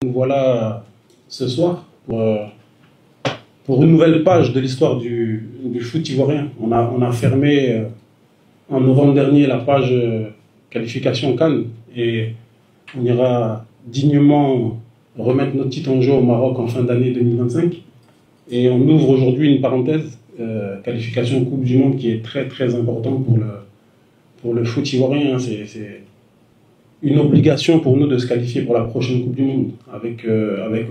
Nous voilà ce soir pour une nouvelle page de l'histoire du foot ivoirien. On a fermé en novembre dernier la page qualification CAN et on ira dignement remettre notre titre en jeu au Maroc en fin d'année 2025. Et on ouvre aujourd'hui une parenthèse, qualification Coupe du Monde, qui est très très important pour le foot ivoirien. C'est une obligation pour nous de se qualifier pour la prochaine Coupe du Monde, avec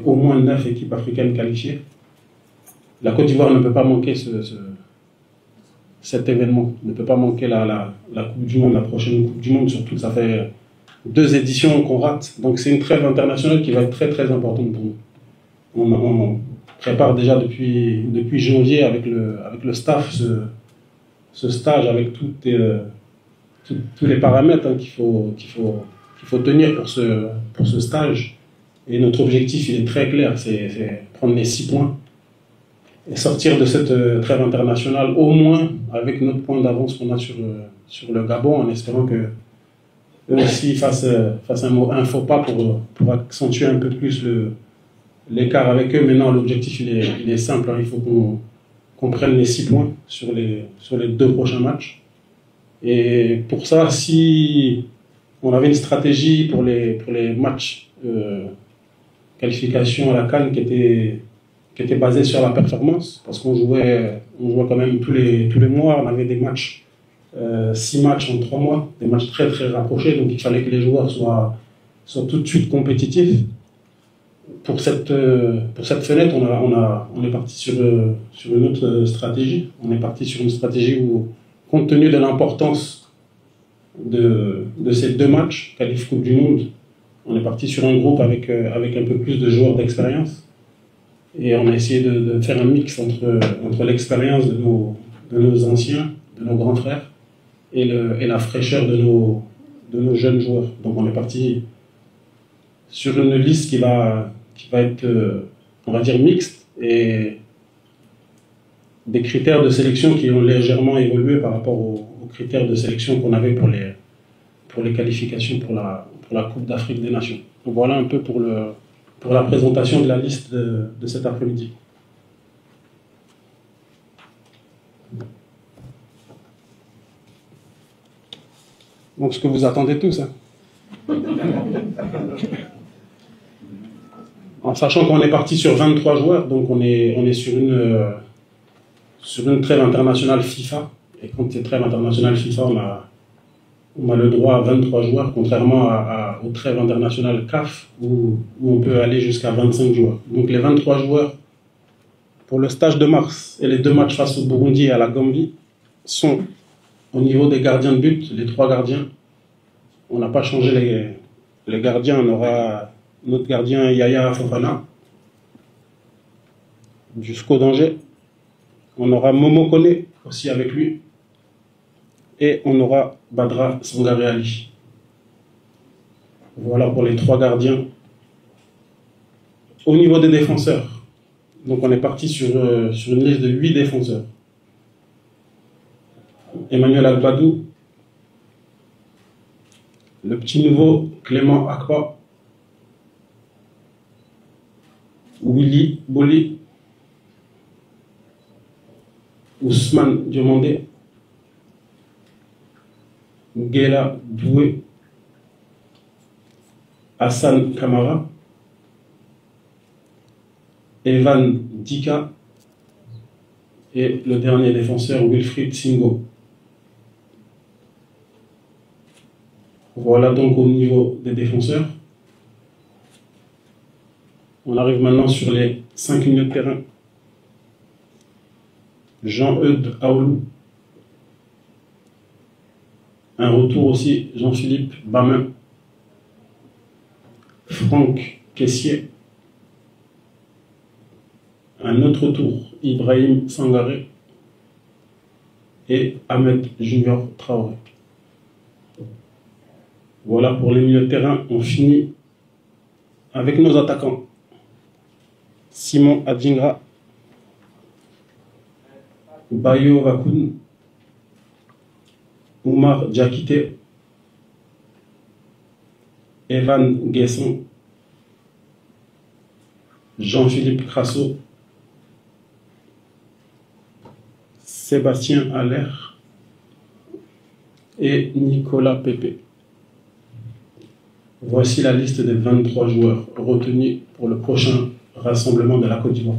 au moins 9 équipes africaines qualifiées. La Côte d'Ivoire ne peut pas manquer cet événement, ne peut pas manquer la Coupe du Monde, la prochaine Coupe du Monde, surtout que ça fait 2 éditions qu'on rate. Donc c'est une trêve internationale qui va être très très importante pour nous. On prépare déjà depuis janvier avec le staff ce stage avec tous les paramètres qu'il faut tenir pour ce stage. Et notre objectif, il est très clair, c'est prendre les 6 points et sortir de cette trêve internationale au moins avec notre point d'avance qu'on a sur le Gabon, en espérant que eux aussi fassent un faux pas pour accentuer un peu plus l'écart avec eux. Maintenant, l'objectif, il est simple, hein. Il faut qu'on prenne les 6 points sur les 2 prochains matchs. Et pour ça, si on avait une stratégie pour les matchs qualification à la CAN qui était basée sur la performance, parce qu'on jouait quand même tous les mois, on avait des matchs, 6 matchs en 3 mois, des matchs très très rapprochés, donc il fallait que les joueurs soient tout de suite compétitifs. Pour cette fenêtre, on est parti sur une autre stratégie. On est parti sur une stratégie où, compte tenu de l'importance de ces 2 matchs, qualif Coupe du Monde, on est parti sur un groupe avec un peu plus de joueurs d'expérience. Et on a essayé de faire un mix entre l'expérience de nos anciens, de nos grands frères, et la fraîcheur de nos jeunes joueurs. Donc on est parti sur une liste qui va être, on va dire, mixte, et des critères de sélection qui ont légèrement évolué par rapport aux critères de sélection qu'on avait pour les qualifications pour la Coupe d'Afrique des Nations. Donc voilà un peu pour la présentation de la liste de cet après-midi. Donc ce que vous attendez tous, hein. En sachant qu'on est parti sur 23 joueurs, donc on est sur une trêve internationale FIFA. Et quand c'est trêve internationale FIFA, on a le droit à 23 joueurs, contrairement aux trêves internationales CAF, où on peut aller jusqu'à 25 joueurs. Donc les 23 joueurs pour le stage de mars et les 2 matchs face au Burundi et à la Gambie sont au niveau des gardiens de but, les 3 gardiens. On n'a pas changé les gardiens, on aura notre gardien Yaya Fofana jusqu'au danger. On aura Momo Kone aussi avec lui. Et on aura Badra Sangaré Ali. Voilà pour les 3 gardiens. Au niveau des défenseurs, donc on est parti sur une liste de 8 défenseurs. Emmanuel Agbadou, le petit nouveau Clément Akpa, Willy Boli, Ousmane Diomandé, Guéla Doué, Hassan Kamara, Evan Dika et le dernier défenseur Wilfried Singo. Voilà donc au niveau des défenseurs. On arrive maintenant sur les 5 milieux de terrain. Jean-Eudes Aoulou. Un retour aussi, Jean-Philippe Bamin. Franck Kessier. Un autre retour, Ibrahim Sangaré. Et Ahmed Junior Traoré. Voilà pour les milieux de terrain. On finit avec nos attaquants. Simon Adjingra, Bayo Vakoun, Oumar Diakité, Evan Guesson, Jean-Philippe Crasso, Sébastien Allaire et Nicolas Pepe. Voici la liste des 23 joueurs retenus pour le prochain rassemblement de la Côte d'Ivoire.